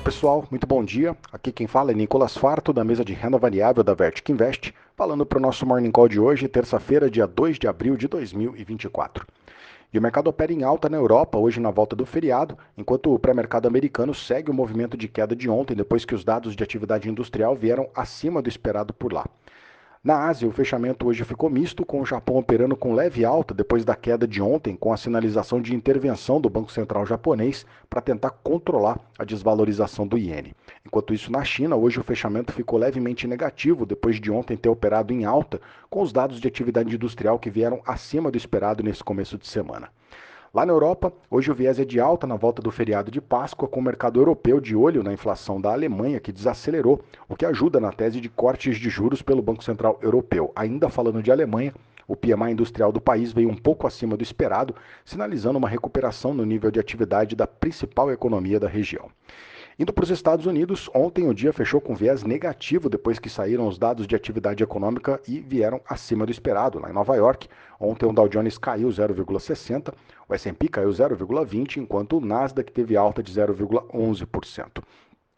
pessoal, muito bom dia. Aqui quem fala é Nicolas Farto, da mesa de renda variável da Vertic Invest, falando para o nosso Morning Call de hoje, terça-feira, dia 2 de abril de 2024. E o mercado opera em alta na Europa, hoje na volta do feriado, enquanto o pré-mercado americano segue o movimento de queda de ontem, depois que os dados de atividade industrial vieram acima do esperado por lá. Na Ásia, o fechamento hoje ficou misto, com o Japão operando com leve alta depois da queda de ontem, com a sinalização de intervenção do Banco Central japonês para tentar controlar a desvalorização do iene. Enquanto isso, na China, hoje o fechamento ficou levemente negativo depois de ontem ter operado em alta, com os dados de atividade industrial que vieram acima do esperado nesse começo de semana. Lá na Europa, hoje o viés é de alta na volta do feriado de Páscoa, com o mercado europeu de olho na inflação da Alemanha, que desacelerou, o que ajuda na tese de cortes de juros pelo Banco Central Europeu. Ainda falando de Alemanha, o PMI industrial do país veio um pouco acima do esperado, sinalizando uma recuperação no nível de atividade da principal economia da região. Indo para os Estados Unidos, ontem o dia fechou com viés negativo depois que saíram os dados de atividade econômica e vieram acima do esperado. Lá em Nova York, ontem o Dow Jones caiu 0,60%, o S&P caiu 0,20%, enquanto o Nasdaq teve alta de 0,11%.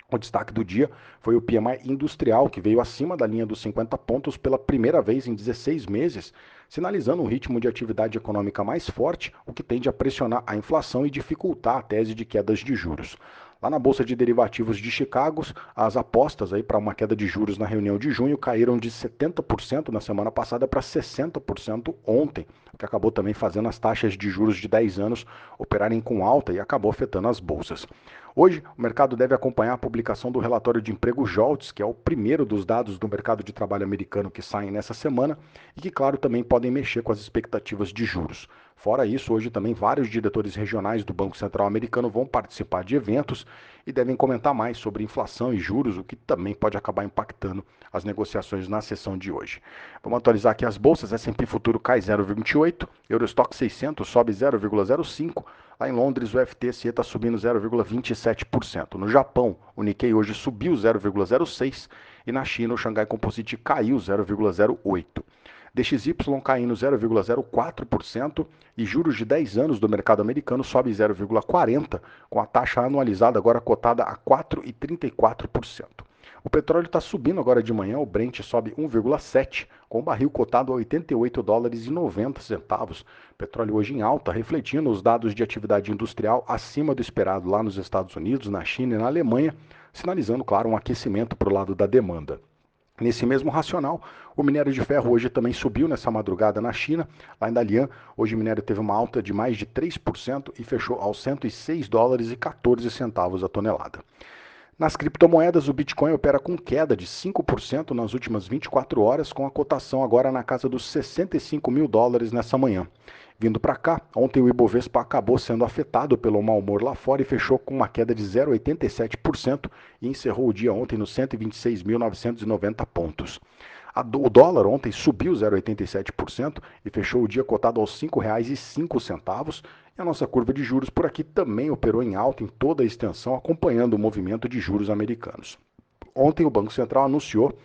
O destaque do dia foi o PMI industrial, que veio acima da linha dos 50 pontos pela primeira vez em 16 meses, sinalizando um ritmo de atividade econômica mais forte, o que tende a pressionar a inflação e dificultar a tese de quedas de juros. Lá na Bolsa de Derivativos de Chicago, as apostas para uma queda de juros na reunião de junho caíram de 70% na semana passada para 60% ontem, o que acabou também fazendo as taxas de juros de 10 anos operarem com alta e acabou afetando as bolsas. Hoje, o mercado deve acompanhar a publicação do relatório de emprego JOLTS, que é o primeiro dos dados do mercado de trabalho americano que saem nessa semana e que, claro, também podem mexer com as expectativas de juros. Fora isso, hoje também vários diretores regionais do Banco Central americano vão participar de eventos e devem comentar mais sobre inflação e juros, o que também pode acabar impactando as negociações na sessão de hoje. Vamos atualizar aqui as bolsas. S&P Futuro cai 0,28, Eurostock 600 sobe 0,05, lá em Londres o FTSE está subindo 0,27%. No Japão, o Nikkei hoje subiu 0,06 e na China o Xangai Composite caiu 0,08. DXY caindo 0,04% e juros de 10 anos do mercado americano sobe 0,40%, com a taxa anualizada agora cotada a 4,34%. O petróleo está subindo agora de manhã, o Brent sobe 1,7%, com o barril cotado a $88,90. Petróleo hoje em alta, refletindo os dados de atividade industrial acima do esperado lá nos Estados Unidos, na China e na Alemanha, sinalizando, claro, um aquecimento para o lado da demanda. Nesse mesmo racional, o minério de ferro hoje também subiu nessa madrugada na China. Lá em Dalian, hoje o minério teve uma alta de mais de 3% e fechou aos $106,14 a tonelada. Nas criptomoedas, o Bitcoin opera com queda de 5% nas últimas 24 horas, com a cotação agora na casa dos $65 mil nessa manhã. Vindo para cá, ontem o Ibovespa acabou sendo afetado pelo mau humor lá fora e fechou com uma queda de 0,87% e encerrou o dia ontem nos 126.990 pontos. O dólar ontem subiu 0,87% e fechou o dia cotado aos R$ 5,05. E a nossa curva de juros por aqui também operou em alta em toda a extensão, acompanhando o movimento de juros americanos. Ontem o Banco Central anunciou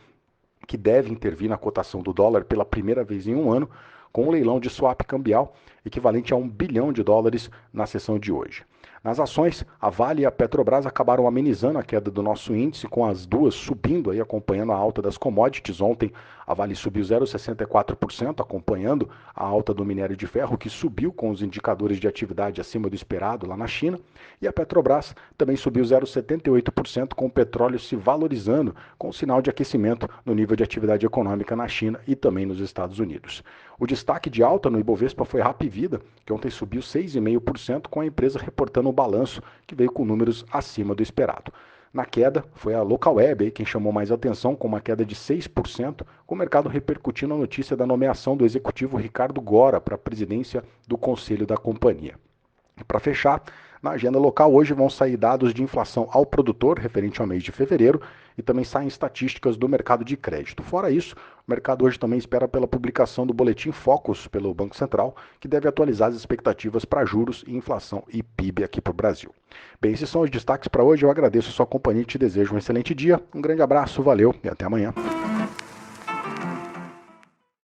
que deve intervir na cotação do dólar pela primeira vez em um ano, com um leilão de swap cambial equivalente a $1 bilhão na sessão de hoje. Nas ações, a Vale e a Petrobras acabaram amenizando a queda do nosso índice, com as duas subindo, aí, acompanhando a alta das commodities. Ontem a Vale subiu 0,64%, acompanhando a alta do minério de ferro, que subiu com os indicadores de atividade acima do esperado lá na China. E a Petrobras também subiu 0,78%, com o petróleo se valorizando, com sinal de aquecimento no nível de atividade econômica na China e também nos Estados Unidos. O destaque de alta no Ibovespa foi Hapvida, que ontem subiu 6,5%, com a empresa reportando um balanço que veio com números acima do esperado. Na queda, foi a Localweb quem chamou mais atenção, com uma queda de 6%, com o mercado repercutindo a notícia da nomeação do executivo Ricardo Gora para a presidência do conselho da companhia. E para fechar, na agenda local hoje vão sair dados de inflação ao produtor referente ao mês de fevereiro e também saem estatísticas do mercado de crédito. Fora isso, o mercado hoje também espera pela publicação do boletim Focus pelo Banco Central, que deve atualizar as expectativas para juros e inflação e PIB aqui para o Brasil. Bem, esses são os destaques para hoje. Eu agradeço a sua companhia e te desejo um excelente dia. Um grande abraço, valeu e até amanhã.